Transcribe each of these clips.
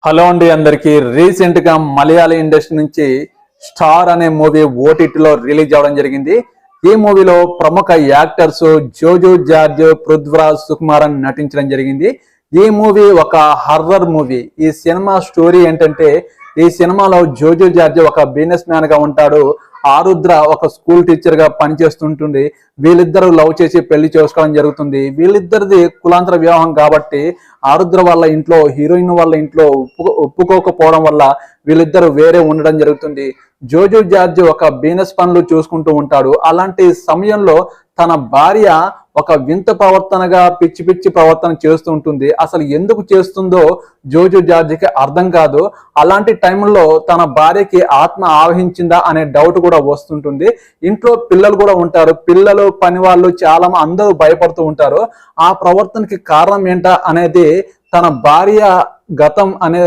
Hello అండి అందరికి recent గా మలయాళ ఇండస్ట్రీ నుంచి స్టార్ అనే మూవీ ఓటీటీలో రిలీజ్ అవ్వడం జరిగింది. ఈ మూవీలో ప్రముఖ యాక్టర్స్ జోజో జార్జ్, పృథ్వీరాజ్ సుకుమారన్ నటించడం జరిగింది. ఈ మూవీ ఒక హర్రర్ మూవీ. ఈ సినిమా స్టోరీ ఏంటంటే, ఈ సినిమాలో జోజో జార్జ్ ఒక బిజినెస్ మ్యాన్ గా ఉంటాడు. ఆరుద్ర ఒక స్కూల్ టీచర్ గా పనిచేస్తుంటుంది. వీళ్ళిద్దరూ లవ్ చేసి పెళ్లి చేసుకోవడం జరుగుతుంది. వీళ్ళిద్దరిది కులాంతర వివాహం కాబట్టి ఆరుద్ర వాళ్ళ ఇంట్లో, హీరోయిన్ వాళ్ళ ఇంట్లో ఒప్పుకోకపోవడం వల్ల వీళ్ళిద్దరూ వేరే ఉండడం జరుగుతుంది. జోజో జార్జ్ ఒక బిజినెస్ పనులు చూసుకుంటూ ఉంటాడు. అలాంటి సమయంలో తన భార్య ఒక వింత ప్రవర్తనగా పిచ్చి పిచ్చి ప్రవర్తన చేస్తూ ఉంటుంది. అసలు ఎందుకు చేస్తుందో జోజో జార్జ్కి అర్థం కాదు. అలాంటి టైంలో తన భార్యకి ఆత్మ ఆవహించిందా అనే డౌట్ కూడా వస్తుంటుంది. ఇంట్లో పిల్లలు కూడా ఉంటారు. పిల్లలు, పని వాళ్ళు చాలా అందరూ భయపడుతూ ఉంటారు. ఆ ప్రవర్తనకి కారణం ఏంటా అనేది తన భార్య గతం అనే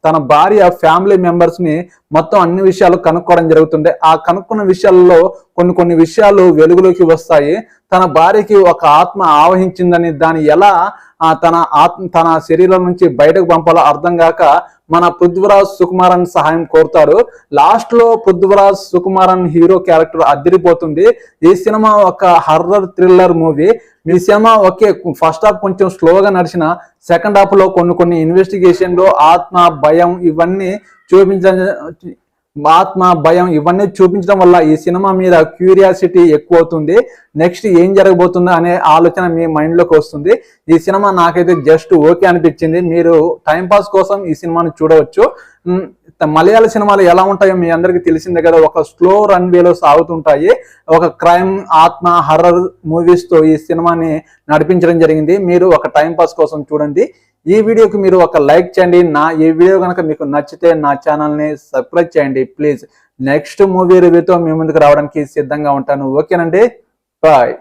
తన భార్య ఫ్యామిలీ మెంబర్స్ ని మొత్తం అన్ని విషయాలు కనుక్కోవడం జరుగుతుంది. ఆ కనుక్కున్న విషయాల్లో కొన్ని విషయాలు వెలుగులోకి వస్తాయి. తన భార్యకి ఒక ఆత్మ ఆవహించిందని, దాన్ని ఎలా తన శరీరం నుంచి బయటకు పంపాలో అర్థం కాక మన పృథ్వీరాజ్ సుకుమారన్ సహాయం కోరుతారు. లాస్ట్ లో పృథ్వీరాజ్ సుకుమారన్ హీరో క్యారెక్టర్ అదిరిపోతుంది. ఈ సినిమా ఒక హర్రర్ థ్రిల్లర్ మూవీ. ఈ సినిమా ఒకే ఫస్ట్ హాఫ్ కొంచెం స్లోగా నడిచిన సెకండ్ హాఫ్ లో కొన్ని ఇన్వెస్టిగేషన్లు, ఆత్మ భయం ఇవన్నీ చూపించడం వల్ల ఈ సినిమా మీద క్యూరియాసిటీ ఎక్కువ అవుతుంది. నెక్స్ట్ ఏం జరగబోతుందో అనే ఆలోచన మీ మైండ్ లోకి వస్తుంది. ఈ సినిమా నాకైతే జస్ట్ ఓకే అనిపించింది. మీరు టైంపాస్ కోసం ఈ సినిమాని చూడవచ్చు. మలయాళ సినిమాలు ఎలా ఉంటాయో మీ అందరికీ తెలిసిందే కదా. ఒక స్లో రన్ వేలో సాగుతుంటాయి. ఒక క్రైమ్, ఆత్మ, హర్రర్ మూవీస్ తో ఈ సినిమాని నడిపించడం జరిగింది. మీరు ఒక టైంపాస్ కోసం చూడండి. ఈ వీడియోకి మీరు ఒక లైక్ చేయండి. ఈ వీడియో కనుక మీకు నచ్చితే నా ఛానల్ని సబ్స్క్రైబ్ చేయండి ప్లీజ్. నెక్స్ట్ మూవీ రివ్యూతో మీ ముందుకు రావడానికి సిద్ధంగా ఉంటాను. ఓకేనండి, బాయ్.